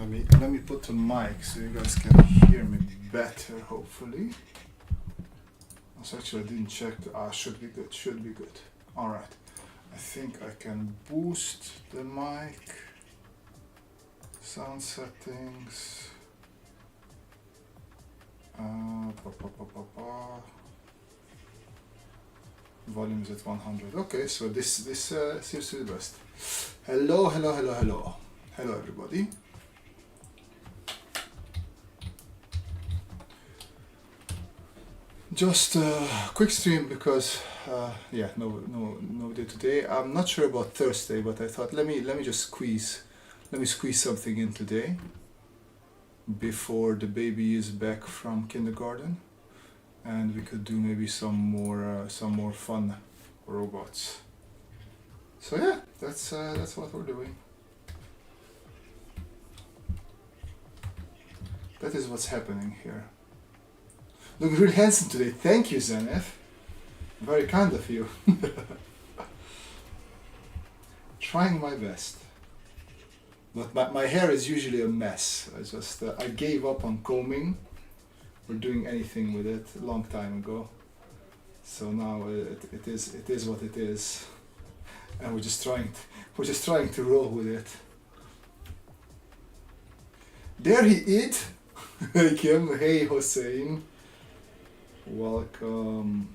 let me put the mic so you guys can hear me better, hopefully. So actually I didn't check. Should be good. Should be good. All right. I think I can boost the mic. Sound settings. Volume is at 100. Okay, so this seems to be the best. Hello, hello, hello, hello. Hello, everybody. Just a quick stream because yeah, no day today. I'm not sure about Thursday, but I thought let me just squeeze something in today before the baby is back from kindergarten, and we could do maybe some more fun robots. So yeah, that's what we're doing. That is what's happening here. Look really handsome today. Thank you, Zenith. Very kind of you. Trying my best. But my hair is usually a mess. I gave up on combing or doing anything with it a long time ago. So now it is what it is, and we're just trying to roll with it. There he is. Hey Kim. Hey Hossein. Welcome.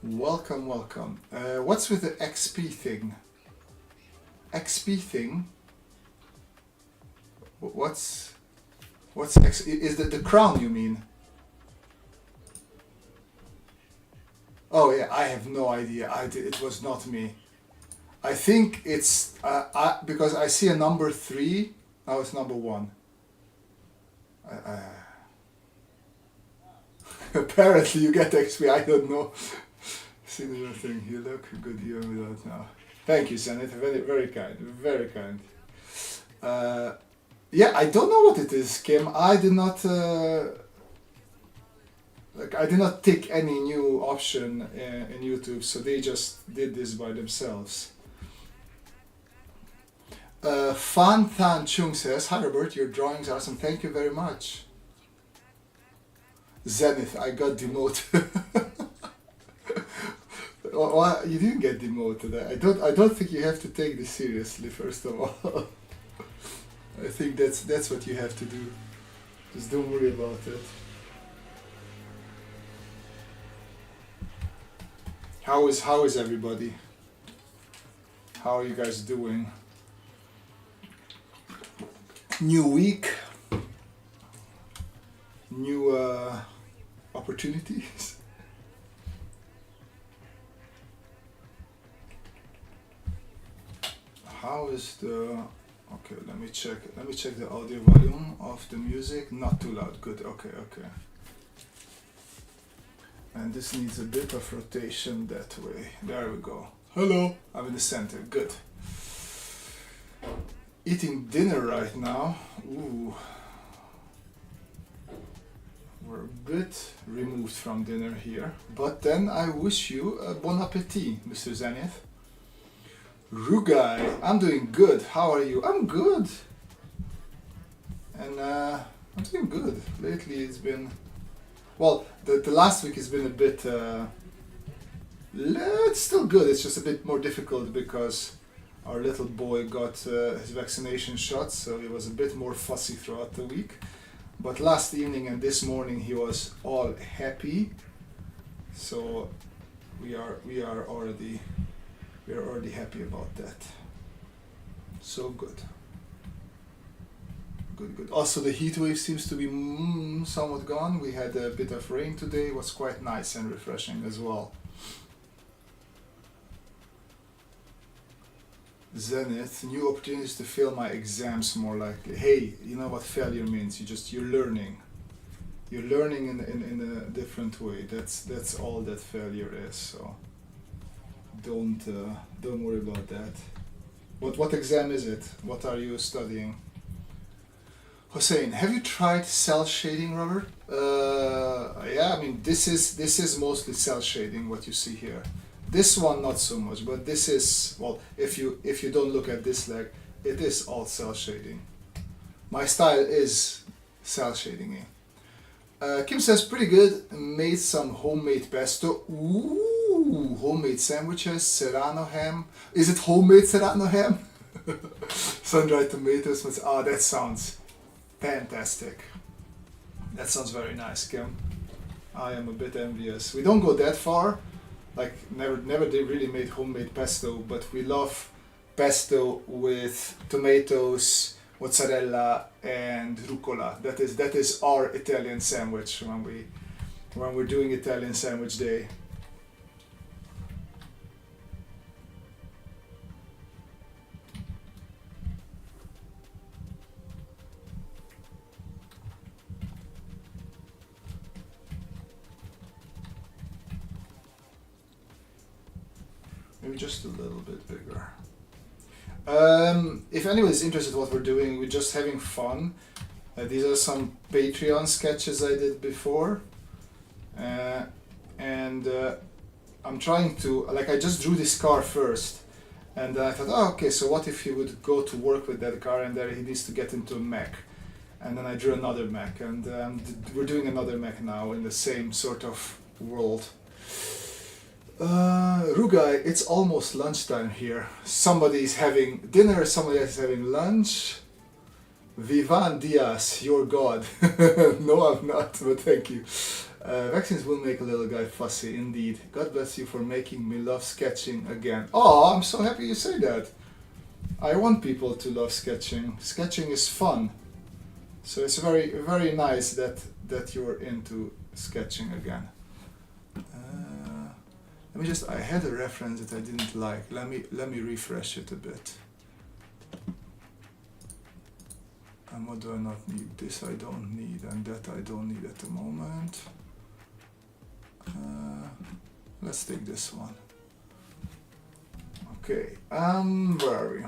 Welcome, welcome. What's with the XP thing? XP thing? What's X? Is that the crown you mean? Oh yeah, I have no idea. It was not me. I think it's because I see a number 3. Now it's number 1. Apparently you get XP. I don't know. See the thing. You look good even without now. Thank you, Zenith. Very, very kind. Very kind. Yeah, I don't know what it is, Kim. I did not tick any new option in YouTube, so they just did this by themselves. Fan Than Chung says, "Hi Robert, your drawings are awesome. Thank you very much." Zenith, I got demoted. Well, you didn't get demoted. I don't think you have to take this seriously. First of all, I think that's what you have to do. Just don't worry about it. How is everybody? How are you guys doing? New week, new opportunities. How is the? Okay, let me check the audio volume of the music. Not too loud. Good. Okay. And this needs a bit of rotation that way. There we go. Hello. I'm in the center. Good. Eating dinner right now. Ooh. We're a bit removed from dinner here. But then I wish you a bon appetit, Mr. Zenith. Rugai, I'm doing good. How are you? I'm good. And I'm doing good. Lately it's been... Well, the last week has been a bit... it's still good. It's just a bit more difficult because our little boy got his vaccination shot, so he was a bit more fussy throughout the week. But last evening and this morning he was all happy. So we are already happy about that. So good. Good. Also the heat wave seems to be somewhat gone. We had a bit of rain today. It was quite nice and refreshing as well. Zenith, new opportunities to fail my exams more likely. Hey, you know what failure means? You're learning. You're learning in a different way. That's all that failure is. So don't worry about that. What exam is it? What are you studying? Hossein, have you tried cell shading, Robert? Yeah, I mean this is mostly cell shading what you see here. This one not so much, but this is, well, if you don't look at this leg, it is all cell shading. My style is cell shading. Kim says pretty good. Made some homemade pesto. Ooh, homemade sandwiches, serrano ham. Is it homemade serrano ham? Sun-dried tomatoes. Oh, that sounds fantastic. That sounds very nice, Kim. I am a bit envious. We don't go that far. Like never they really made homemade pesto, but we love pesto with tomatoes, mozzarella, and rucola. That is our Italian sandwich when we're doing Italian sandwich day. Maybe just a little bit bigger. If anyone is interested in what we're doing, we're just having fun. These are some Patreon sketches I did before. And I'm trying to, like, I just drew this car first. And I thought, oh, okay, so what if he would go to work with that car and then he needs to get into a mech? And then I drew another mech. And we're doing another mech now in the same sort of world. Rugai, it's almost lunchtime here. Somebody's having dinner, somebody else is having lunch. Vivan Diaz, your god. No, I'm not, but thank you. Vaccines will make a little guy fussy, indeed. God bless you for making me love sketching again. Oh, I'm so happy you say that. I want people to love sketching. Sketching is fun. So it's very, very nice that you're into sketching again. Let me just, I had a reference that I didn't like. Let me refresh it a bit. And what do I not need? This I don't need, and that I don't need at the moment. Let's take this one. Okay, where are we?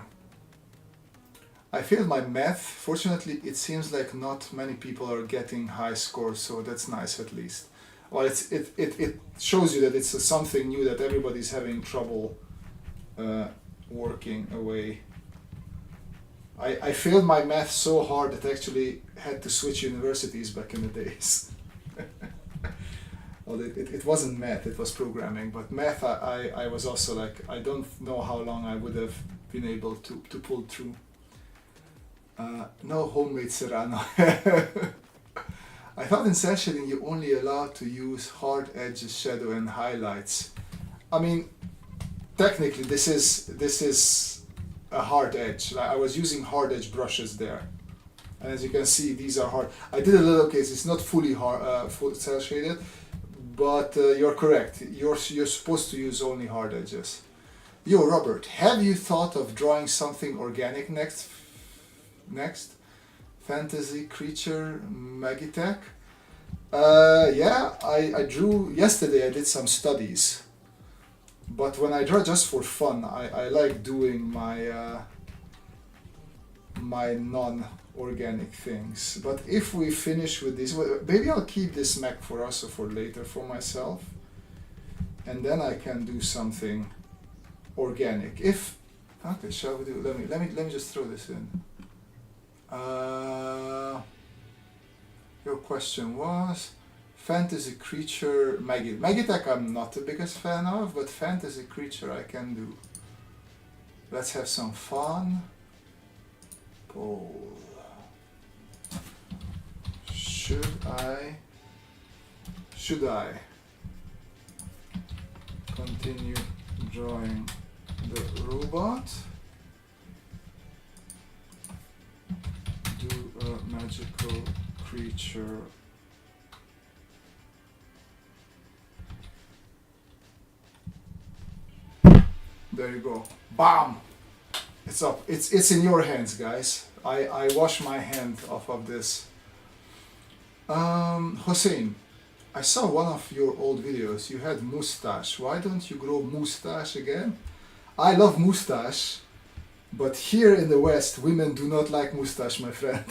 I failed my math. Fortunately, it seems like not many people are getting high scores, so that's nice at least. Well, it shows you that it's something new that everybody's having trouble working away. I failed my math so hard that I actually had to switch universities back in the days. Well, it wasn't math, it was programming, but math I was also like, I don't know how long I would have been able to pull through. No homemade Serrano. I thought in cel shading you only allowed to use hard edges, shadow and highlights. I mean, technically this is a hard edge. I was using hard edge brushes there. And as you can see, these are hard. I did a little case, it's not fully hard, full cel shaded, but you're correct. You're supposed to use only hard edges. Yo, Robert, have you thought of drawing something organic next? Fantasy creature Magitech? Yeah, I drew yesterday. I did some studies, but when I draw just for fun, I like doing my my non-organic things. But if we finish with this, maybe I'll keep this mech for us or for later for myself, and then I can do something organic. If okay, shall we do? Let me just throw this in. Your question was fantasy creature Magitech I'm not the biggest fan of, but fantasy creature I can do. Let's have some fun. Poll. Should I continue drawing the robot? Do a magical creature there you go, bam, it's up, it's in your hands, guys. I wash my hand off of this. Hossein, I saw one of your old videos, you had mustache. Why don't you grow mustache again? I love mustache, but here in the West, women do not like mustache, my friend.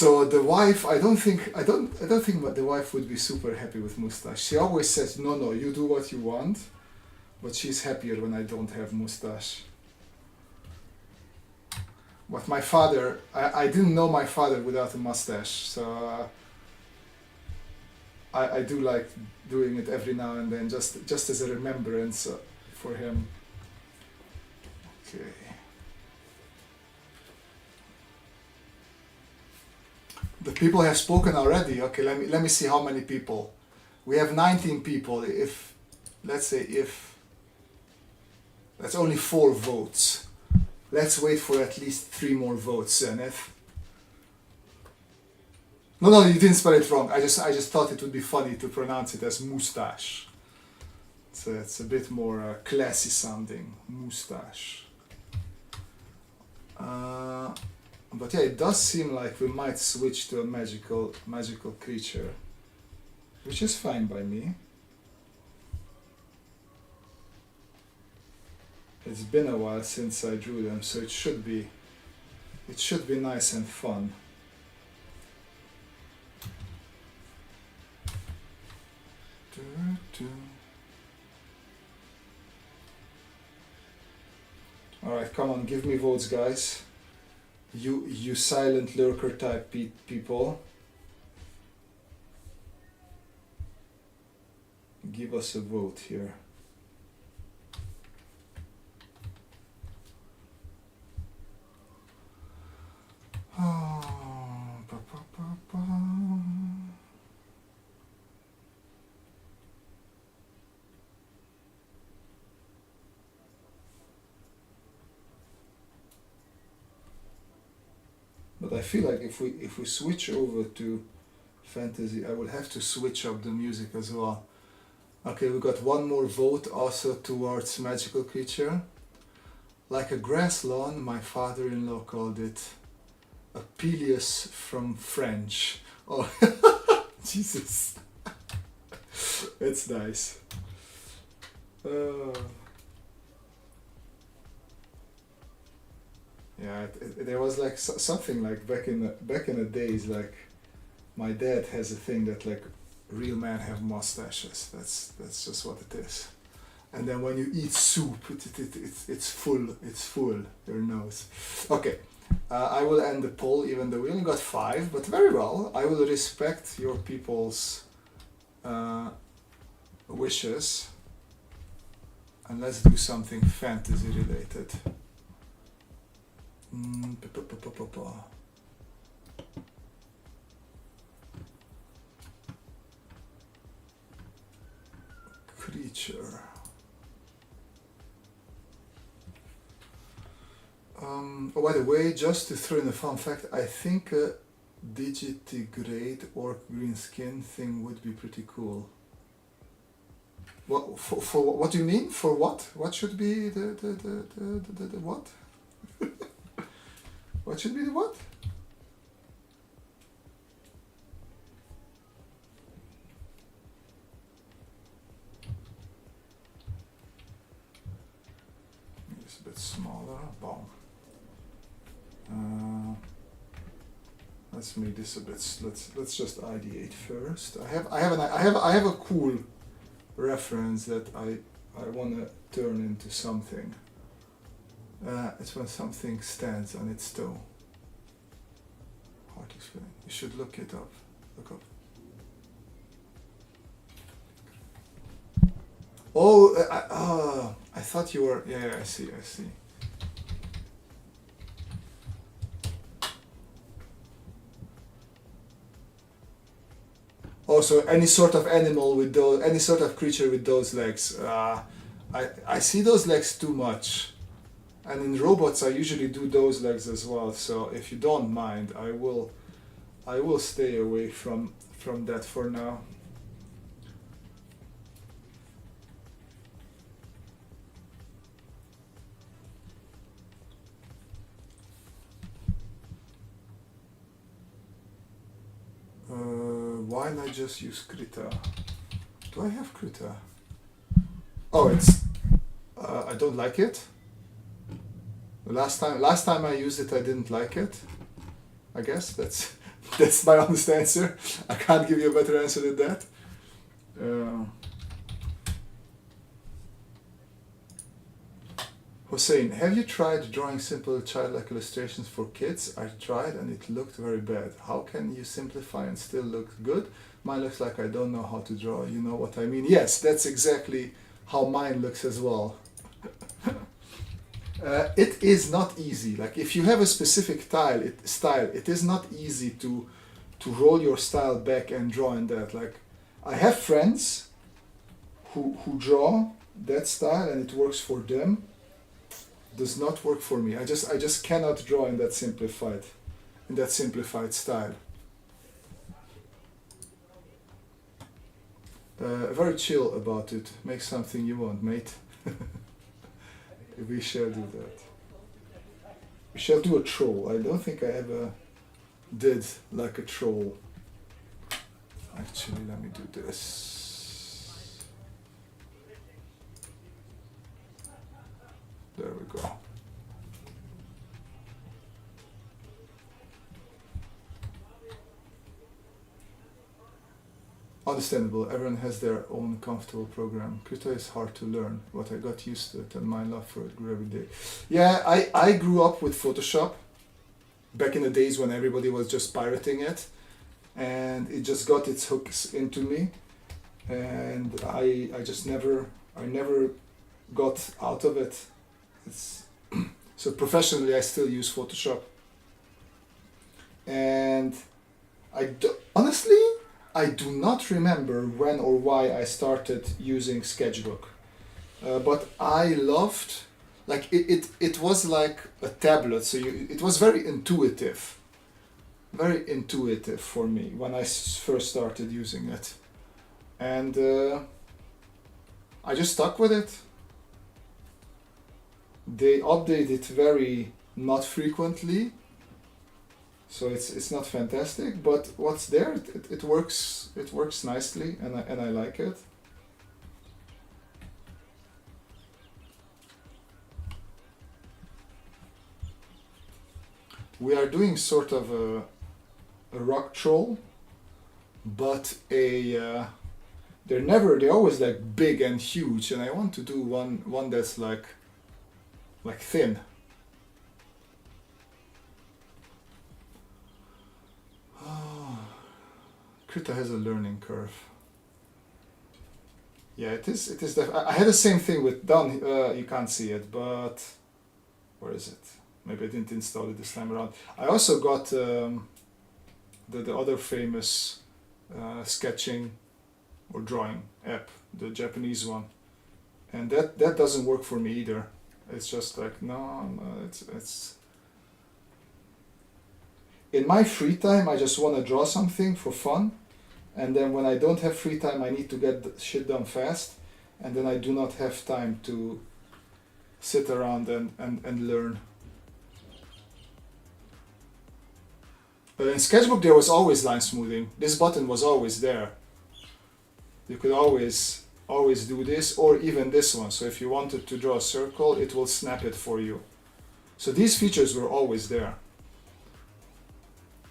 So the wife, I don't think the wife would be super happy with mustache. She always says, no, you do what you want, but she's happier when I don't have mustache. But my father, I didn't know my father without a mustache, so I do like doing it every now and then, just as a remembrance for him. Okay. The people have spoken already. Okay, let me see how many people. We have 19 people. If let's say if that's only 4 votes. Let's wait for at least 3 more votes, Zenith. No, you didn't spell it wrong. I just thought it would be funny to pronounce it as mustache. It's a bit more classy sounding, mustache. But yeah, it does seem like we might switch to a magical creature, which is fine by me. It's been a while since I drew them, so it should be nice and fun. Alright, come on, give me votes, guys. You silent lurker type people. Give us a vote here. But I feel like if we switch over to fantasy, I will have to switch up the music as well. Okay, we got one more vote also towards magical creature. Like a grass lawn, my father-in-law called it a Peleus from French. Oh, Jesus. That's nice. Yeah, there was like something like back in the days, like my dad has a thing that like real men have mustaches. That's just what it is. And then when you eat soup, it's full your nose. Okay, I will end the poll even though we only got 5, but very well. I will respect your people's wishes, and let's do something fantasy related. Creature. Oh, by the way, just to throw in a fun fact, I think a digitigrade or green skin thing would be pretty cool. What for? What do you mean? For what? What should be the what? What should be the what? It's a bit smaller. Boom. Let's make this a bit. Let's just ideate first. I have a cool reference that I wanna turn into something. It's when something stands on its toe. Hard to explain. You should look it up. Look up. Oh, I thought you were. Yeah, I see. Also, any sort of animal with those, any sort of creature with those legs. I see those legs too much. And in robots, I usually do those legs as well. So if you don't mind, I will stay away from that for now. Why not just use Krita? Do I have Krita? Oh, it's. I don't like it. The last time I used it, I didn't like it. I guess That's my honest answer. I can't give you a better answer than that. Hussein, have you tried drawing simple childlike illustrations for kids? I tried and it looked very bad. How can you simplify and still look good? Mine looks like I don't know how to draw. You know what I mean? Yes, that's exactly how mine looks as well. It is not easy. Like if you have a specific style, it is not easy to roll your style back and draw in that. Like I have friends who draw that style and it works for them. Does not work for me. I just cannot draw in that simplified style. Very chill about it. Make something you want, mate. We shall do that. We shall do a troll. I don't think I ever did like a troll. Actually, let me do this. There we go. Understandable, everyone has their own comfortable program. Krita is hard to learn, but I got used to it and my love for it grew every day. Yeah, I grew up with Photoshop back in the days when everybody was just pirating it, and it just got its hooks into me, and I never got out of it. So professionally I still use Photoshop, and honestly I do not remember when or why I started using Sketchbook, but I loved, like it was like a tablet, so it was very intuitive for me when I first started using it, and I just stuck with it. They update it very not frequently, so it's not fantastic, but what's there, it works nicely, and I like it. We are doing sort of a rock troll, but they're always like big and huge, and I want to do one that's like thin. Oh, Krita has a learning curve. Yeah, it is. I had the same thing with Don. You can't see it, but where is it? Maybe I didn't install it this time around. I also got the other famous sketching or drawing app, the Japanese one, and that doesn't work for me either. It's just like no, it's in my free time I just want to draw something for fun, and then when I don't have free time I need to get the shit done fast, and then I do not have time to sit around and learn. But in Sketchbook there was always line smoothing. This button was always there. You could always do this, or even this one. So if you wanted to draw a circle, it will snap it for you. So these features were always there.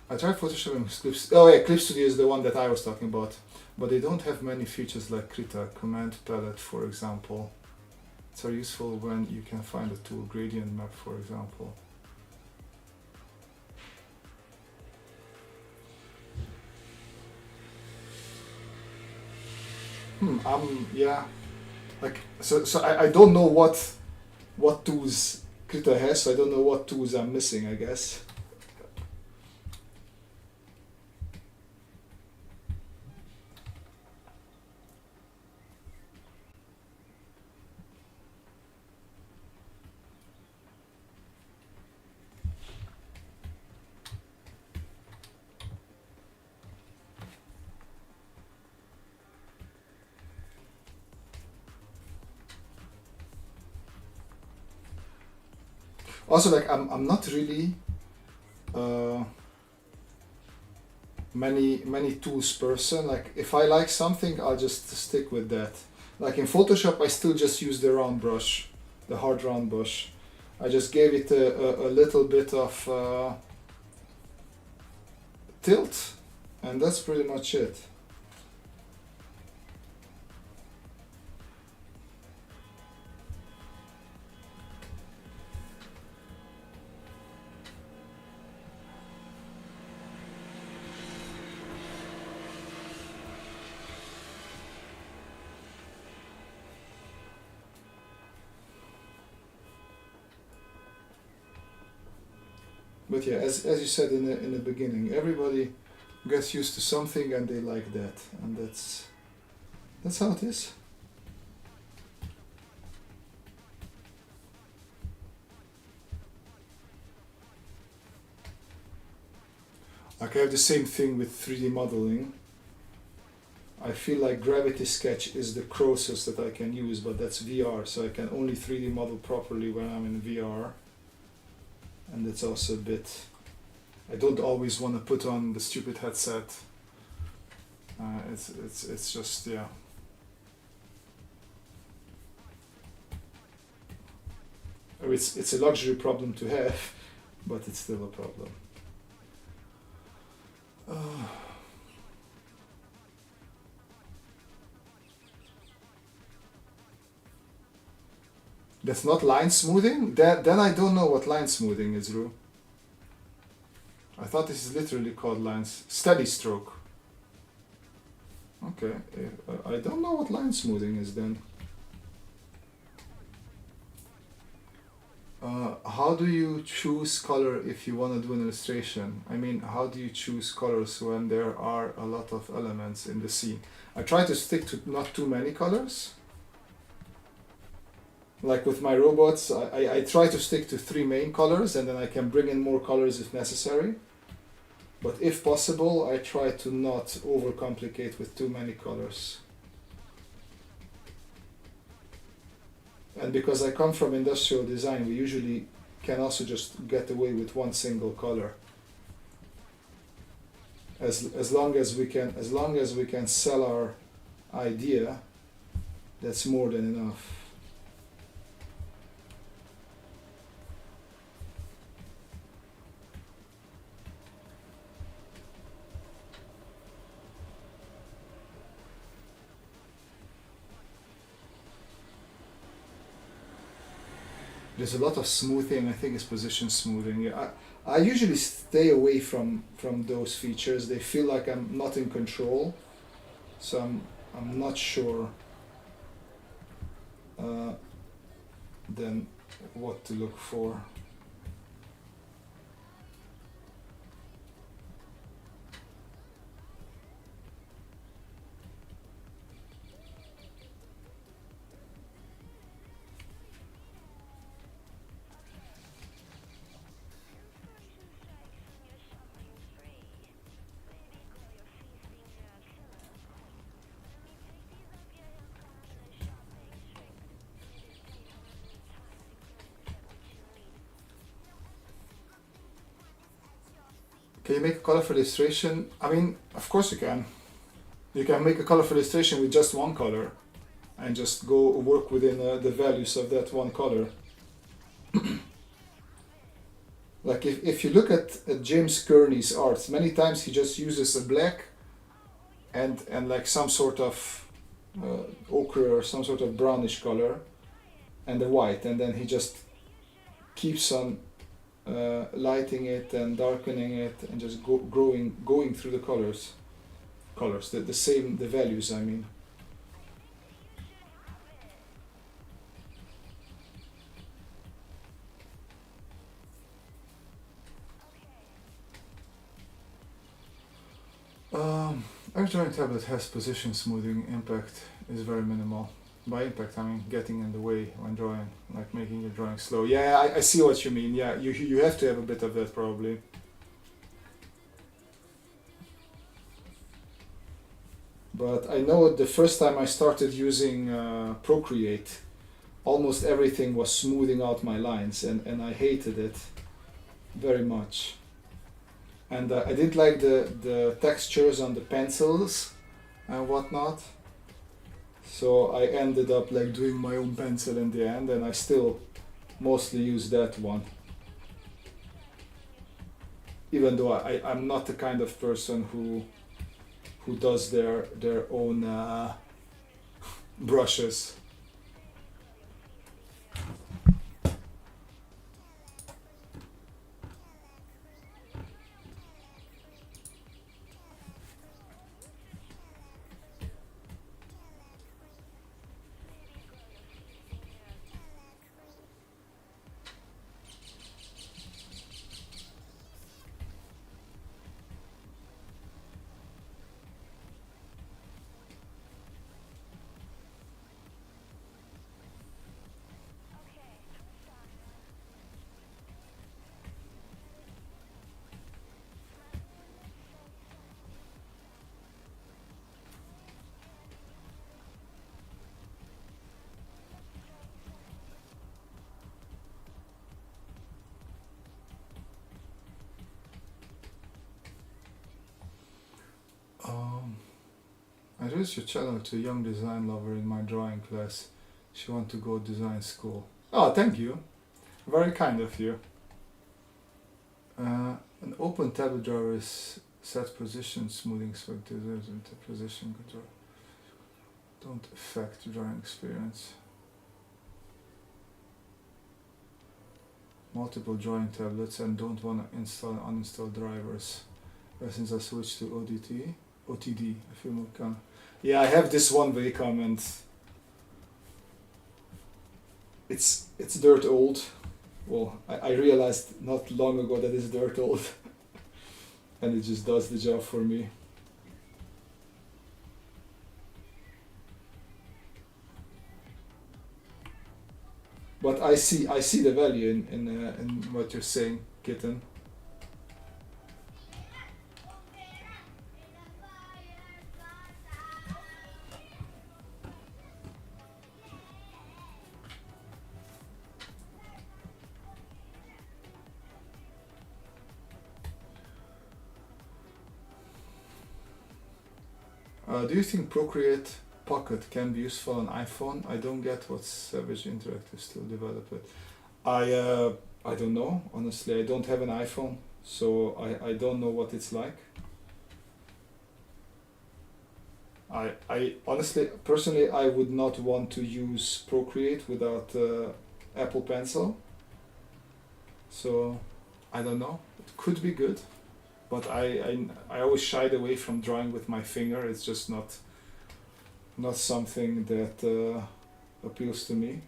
I tried Photoshop and Clips. Oh yeah, Clip Studio is the one that I was talking about. But they don't have many features like Krita, Command Palette, for example. It's very useful when you can find a tool, Gradient Map, for example. Yeah, like so I don't know what tools Krita has, so I don't know what tools I'm missing, I guess. Also, like I'm not really many tools person. Like if I like something, I'll just stick with that. Like in Photoshop, I still just use the round brush, the hard round brush. I just gave it a little bit of tilt, and that's pretty much it. But yeah, as you said in the beginning, everybody gets used to something and they like that, and that's how it is. Like I have the same thing with 3D modeling. I feel like Gravity Sketch is the closest that I can use, but that's VR, so I can only 3D model properly when I'm in VR. And it's also a bit, I don't always want to put on the stupid headset. It's just, yeah. It's a luxury problem to have, but it's still a problem. That's not line smoothing? Then I don't know what line smoothing is, Ru. I thought this is literally called lines. Steady stroke. Okay, I don't know what line smoothing is then. How do you choose color if you want to do an illustration? I mean, how do you choose colors when there are a lot of elements in the scene? I try to stick to not too many colors. Like with my robots, I try to stick to 3 main colors, and then I can bring in more colors if necessary. But if possible, I try to not overcomplicate with too many colors. And because I come from industrial design, we usually can also just get away with one single color. As long as we can sell our idea, that's more than enough. There's a lot of smoothing. I think it's position smoothing. Yeah, I usually stay away from those features. They feel like I'm not in control, so I'm not sure then what to look for. Can you make a colorful illustration? I mean, of course you can. You can make a colorful illustration with just one color and just go work within the values of that one color. Like if you look at James Kearney's art, many times he just uses a black and like some sort of ochre or some sort of brownish color and a white, and then he just keeps on lighting it and darkening it and just going through the colors, the values, I mean. Every drawing tablet has position smoothing. Impact is very minimal. By impact, I mean getting in the way when drawing, like making your drawing slow. Yeah, I see what you mean. Yeah, you have to have a bit of that probably. But I know the first time I started using Procreate, almost everything was smoothing out my lines, and I hated it very much. And I didn't like the textures on the pencils and whatnot. So I ended up like doing my own pencil in the end, and I still mostly use that one. even though I'm not the kind of person who does their own brushes. I raised your channel to a young design lover in my drawing class. She want to go design school. Oh, thank you. Very kind of you. An open tablet drawer is set position smoothing spectators into position control. Don't affect drawing experience. Multiple drawing tablets and don't want to install and uninstall drivers. Since I switched to OTD, I feel more calm. Yeah, I have this one Wacom and it's dirt old. Well, I realized not long ago that it's dirt old and it just does the job for me. But I see the value in what you're saying, Kitten. Do you think Procreate Pocket can be useful on iPhone? I don't get what Savage Interactive still develop it. I don't know, honestly. I don't have an iPhone, so I don't know what it's like. I honestly, personally, I would not want to use Procreate without Apple Pencil. So I don't know. It could be good, but I always shied away from drawing with my finger. It's just not something that appeals to me.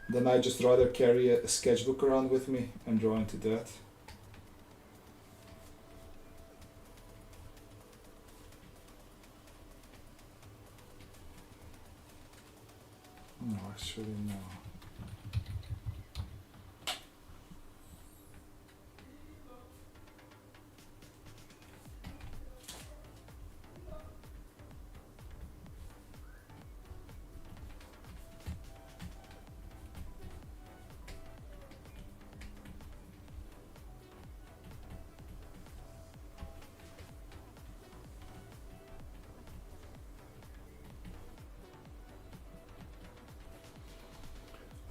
Then I just rather carry a sketchbook around with me and draw into that. No, actually no.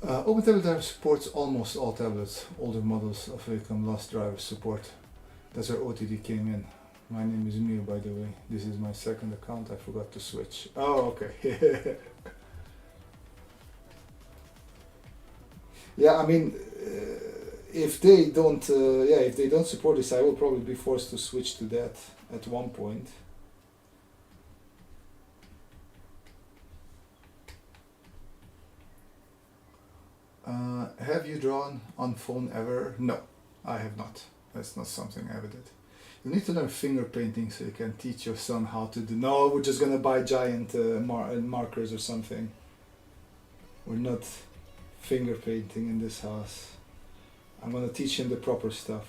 OpenTablet Driver supports almost all tablets. Older models of Wacom lost driver support. That's where OTD came in. My name is Mio, by the way. This is my second account. I forgot to switch. Oh, okay. Yeah, I mean, if they don't support this, I will probably be forced to switch to that at one point. Have you drawn on phone ever? No, I have not. That's not something I ever did. You need to learn finger painting so you can teach your son how to do. No, we're just gonna buy giant markers or something. We're not finger painting in this house. I'm gonna teach him the proper stuff.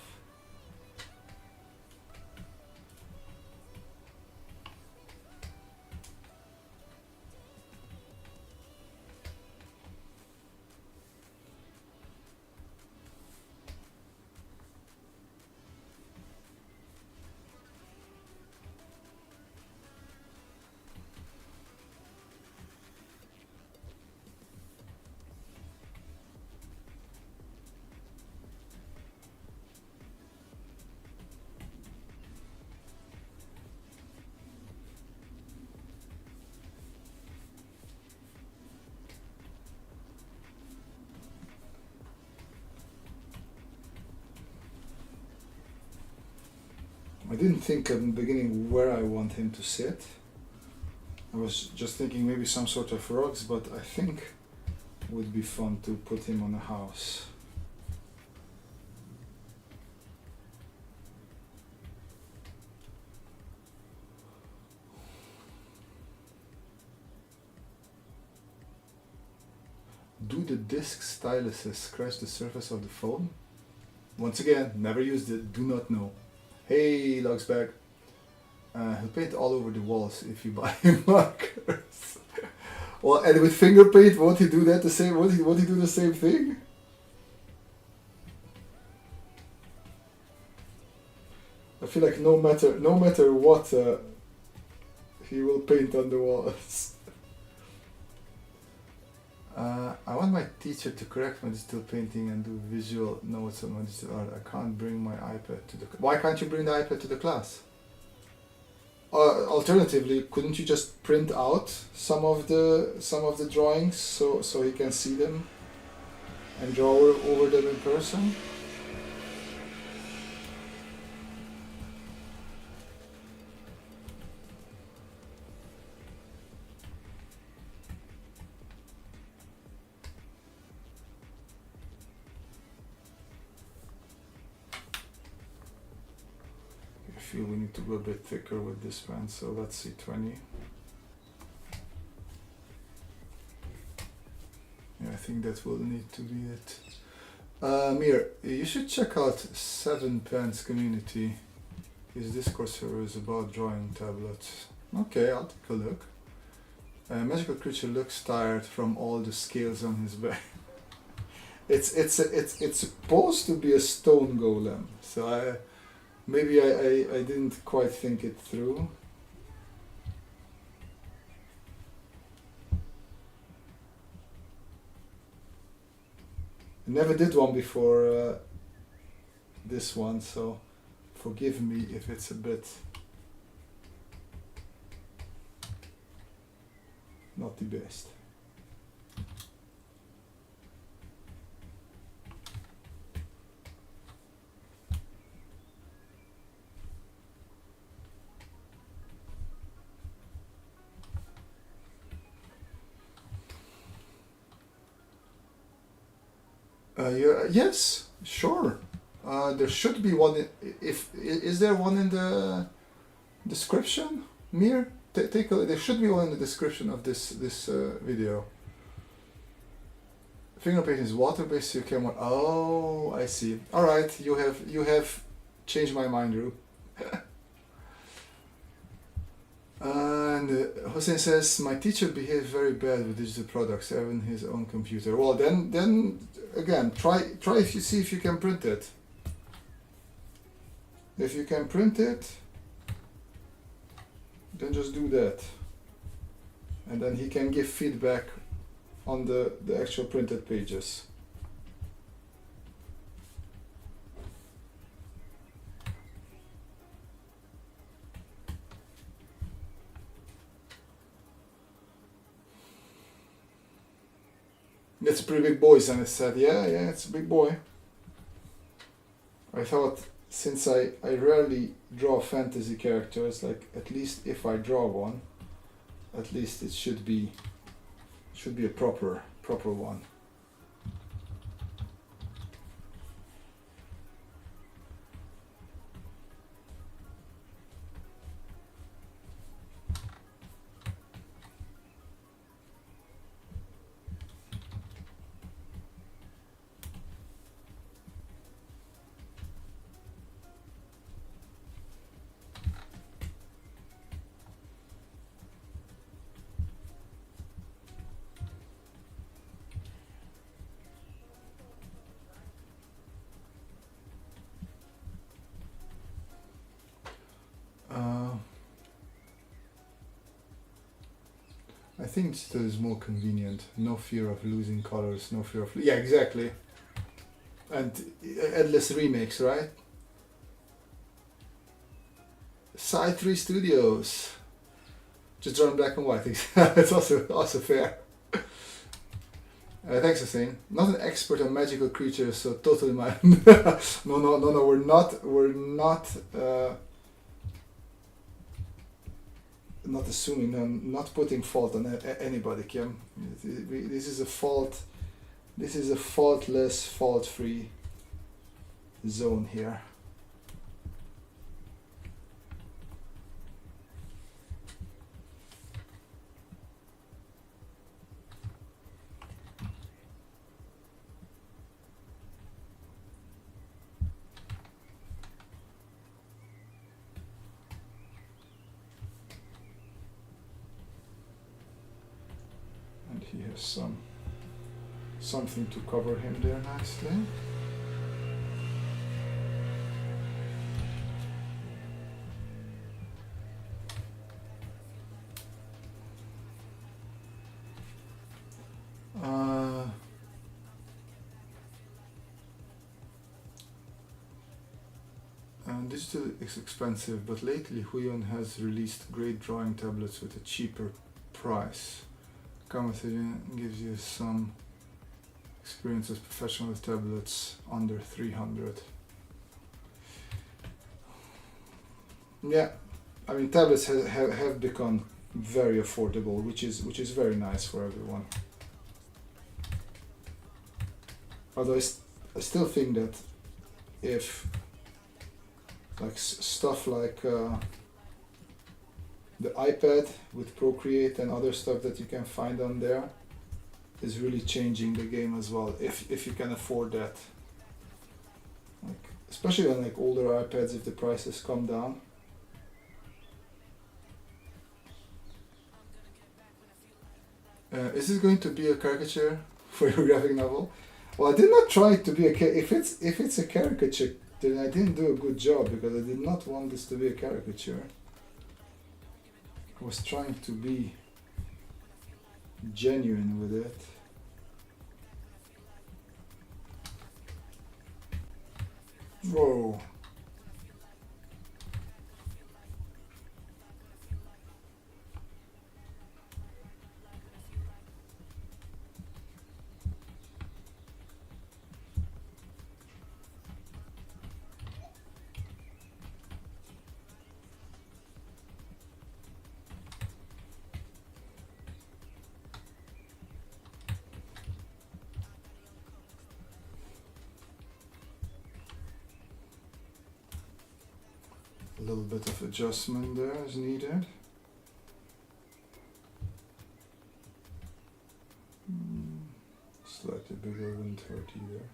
I didn't think in the beginning where I want him to sit. I was just thinking maybe some sort of rugs, but I think it would be fun to put him on a house. Do the disc styluses scratch the surface of the phone? Once again, never used it, do not know. Hey, Logsbag. He'll paint all over the walls if you buy him markers. Well, and with finger paint, won't he do that the same? Won't he do the same thing? I feel like no matter what, he will paint on the walls. I want my teacher to correct my digital painting and do visual notes on my digital art. I can't bring my iPad to the... Why can't you bring the iPad to the class? Alternatively, couldn't you just print out some of the drawings so he can see them and draw over them in person? I feel we need to go a bit thicker with this pen, so let's see, 20. Yeah, I think that will need to be it. Mir, you should check out 7 Pens Community. His Discord server is about drawing tablets. Okay, I'll take a look. Magical creature looks tired from all the scales on his back. It's supposed to be a stone golem, so maybe I didn't quite think it through. I never did one before this one, so forgive me if it's a bit not the best. Yes, sure. There should be one. Is there one in the description? Mir, take a look. There should be one in the description of this video. Finger painting is water based, so you can. Oh, I see. All right, you have changed my mind, Rue. And Hossein says, my teacher behaved very bad with digital products, having his own computer. Well, then again, try if you see if you can print it. If you can print it, then just do that. And then he can give feedback on the actual printed pages. It's a pretty big boy, Zenith said. Yeah, it's a big boy. I thought, since I rarely draw fantasy characters, like at least if I draw one, at least it should be a proper one. I think still is more convenient. No fear of losing colors, no fear of... Yeah, exactly. And endless remakes, right? Side 3 Studios. Just draw in black and white. It's also fair. Thanks, Hussein. Not an expert on magical creatures, so totally my... No, we're not not assuming, no, not putting fault on anybody, Kim. This is a fault. This is a faultless, fault-free zone here. And he has something to cover him there nicely. Digital is expensive, but lately Huion has released great drawing tablets with a cheaper price. Common gives you some experience as professional tablets under 300. Yeah, I mean tablets have become very affordable, which is very nice for everyone. Although I still think that if like stuff like the iPad with Procreate and other stuff that you can find on there is really changing the game as well, if you can afford that. Like especially on like older iPads, if the prices come down. Is this going to be a caricature for your graphic novel? Well, I did not try to be if it's a caricature, then I didn't do a good job, because I did not want this to be a caricature. I was trying to be genuine with it. Whoa. A little bit of adjustment there is needed. Slightly bigger than 30 there.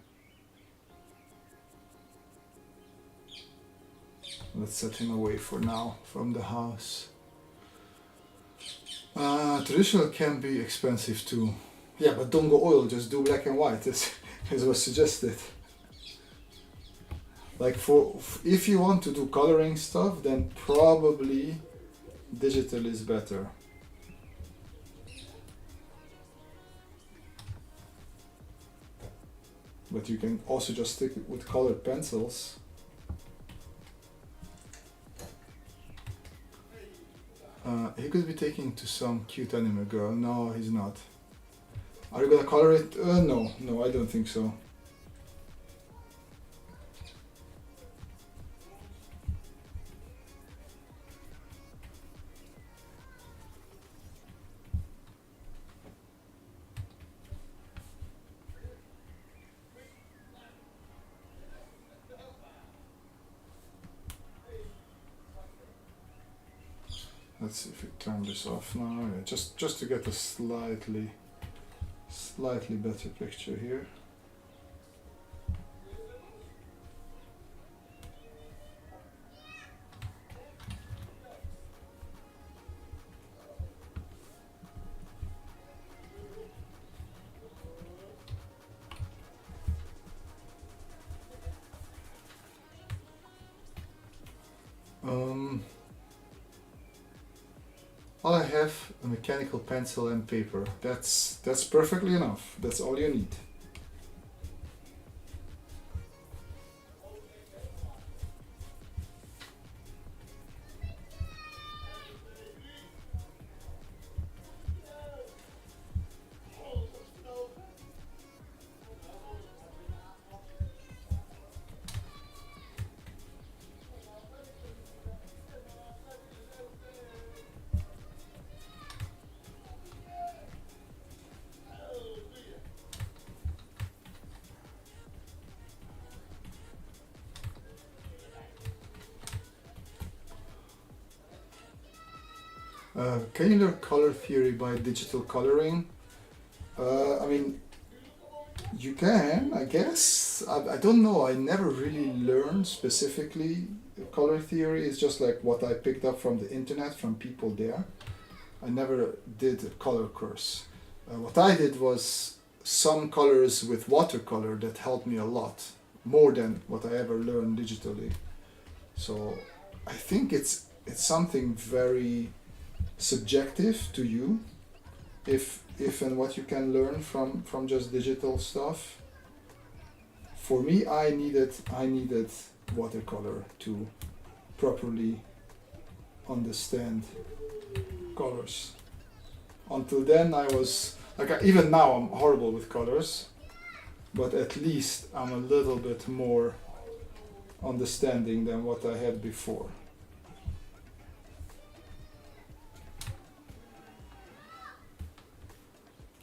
Let's set him away for now from the house. Traditional can be expensive too. Yeah, but don't go oil, just do black and white as was suggested. Like if you want to do coloring stuff, then probably digital is better. But you can also just stick it with colored pencils. He could be taking to some cute anime girl. No, he's not. Are you gonna color it? No, I don't think so. Let's see if we turn this off now. Yeah, just to get a slightly better picture here. All I have a mechanical pencil and paper. That's perfectly enough. That's all you need. Can you learn color theory by digital coloring? I mean, you can, I guess. I don't know. I never really learned specifically color theory. It's just like what I picked up from the internet, from people there. I never did a color course. What I did was some colors with watercolor that helped me a lot, more than what I ever learned digitally. So I think it's something very subjective to you, if and what you can learn from just digital stuff. For me, I needed watercolor to properly understand colors. Until then, I was like, even now I'm horrible with colors, but at least I'm a little bit more understanding than what I had before.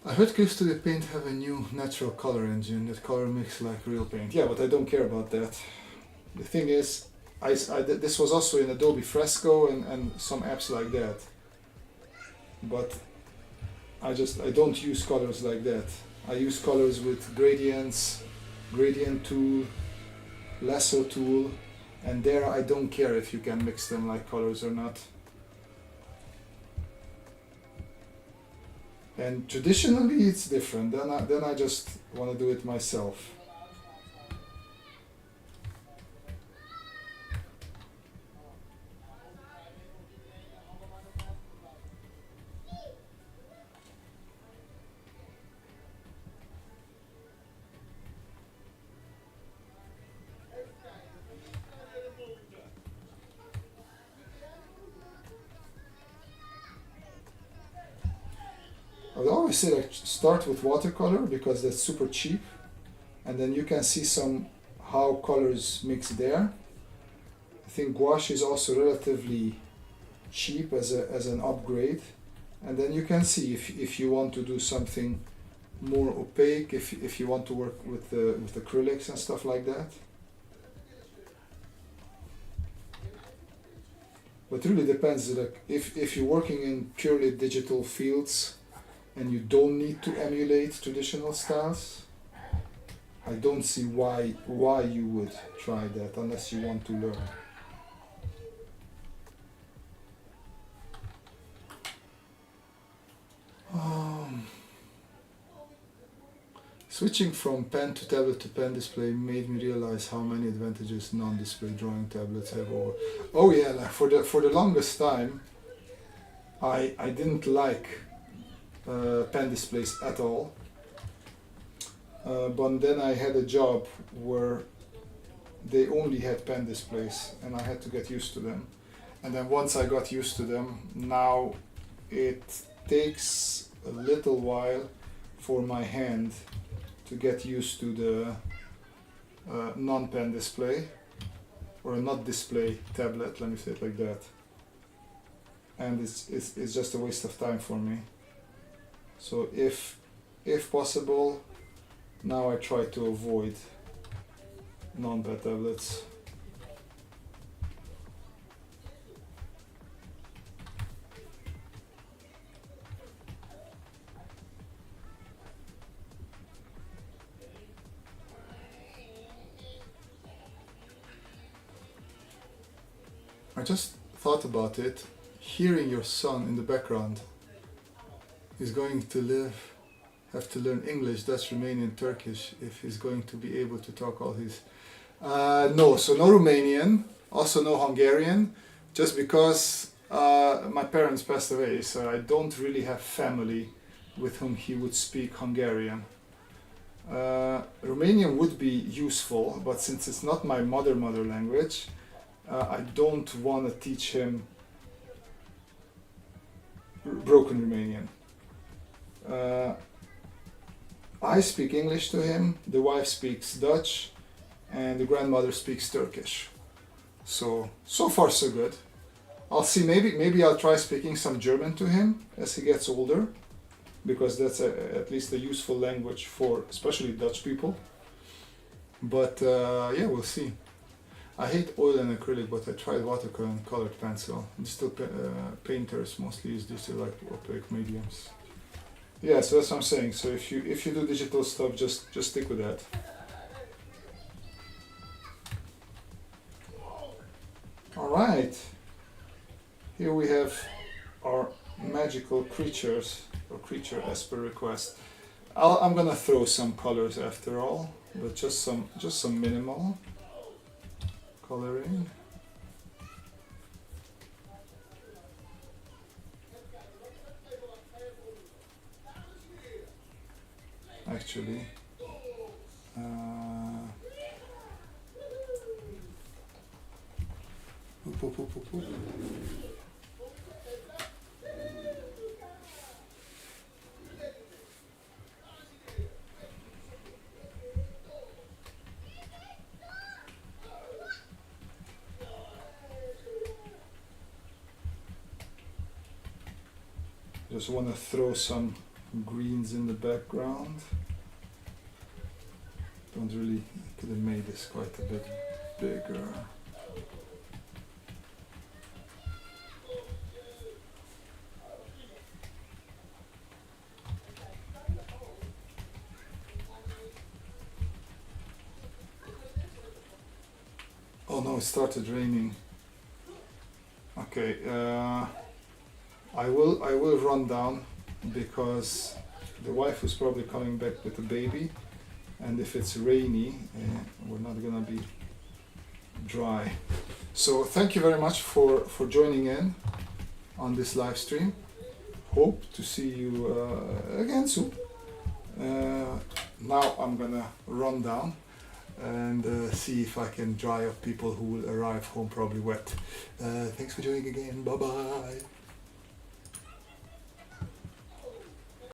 I heard Cliff Studio Paint have a new natural color engine that color mix like real paint. Yeah, but I don't care about that. The thing is, this was also in Adobe Fresco and some apps like that. But I don't use colors like that. I use colors with gradients, gradient tool, lasso tool, and there I don't care if you can mix them like colors or not. And traditionally it's different. Then I just want to do it myself. I would always say like start with watercolor because that's super cheap, and then you can see how colors mix there. I think gouache is also relatively cheap as an upgrade, and then you can see if you want to do something more opaque, if you want to work with acrylics and stuff like that. But it really depends. Like if you're working in purely digital fields and you don't need to emulate traditional styles, I don't see why you would try that unless you want to learn. Switching from pen to tablet to pen display made me realize how many advantages non-display drawing tablets have over. Oh yeah, like for the longest time, I didn't like pen displays at all. But then I had a job where they only had pen displays and I had to get used to them. And then once I got used to them, now it takes a little while for my hand to get used to the non-pen display, or a not display tablet, let me say it like that. And it's just a waste of time for me. So if possible, now I try to avoid non-pen tablets. I just thought about it. Hearing your son in the background, he's going to have to learn English, Dutch, Romanian, Turkish if he's going to be able to talk all his... no, so no Romanian, also no Hungarian, just because my parents passed away, so I don't really have family with whom he would speak Hungarian. Romanian would be useful, but since it's not my mother language, I don't want to teach him broken Romanian. I speak English to him, the wife speaks Dutch, and the grandmother speaks Turkish. So far so good. I'll see, maybe I'll try speaking some German to him as he gets older, because that's at least a useful language for especially Dutch people. But yeah, we'll see. I hate oil and acrylic, but I tried watercolor and colored pencil. Digital painters mostly use digital like opaque mediums. Yeah, so that's what I'm saying. So if you do digital stuff, just stick with that. All right. Here we have our magical creatures, or creature as per request. I'm gonna throw some colors after all, but just some minimal coloring. Actually, whoop, whoop, whoop, whoop. Just want to throw some greens in the background. Don't really, could have made this quite a bit bigger. Oh no, it started raining. Okay, I will run down because the wife is probably coming back with a baby, and if it's rainy, we're not gonna be dry. So thank you very much for joining in on this live stream. Hope to see you again soon. Now I'm gonna run down and see if I can dry up people who will arrive home probably wet. Thanks for joining again. Bye bye.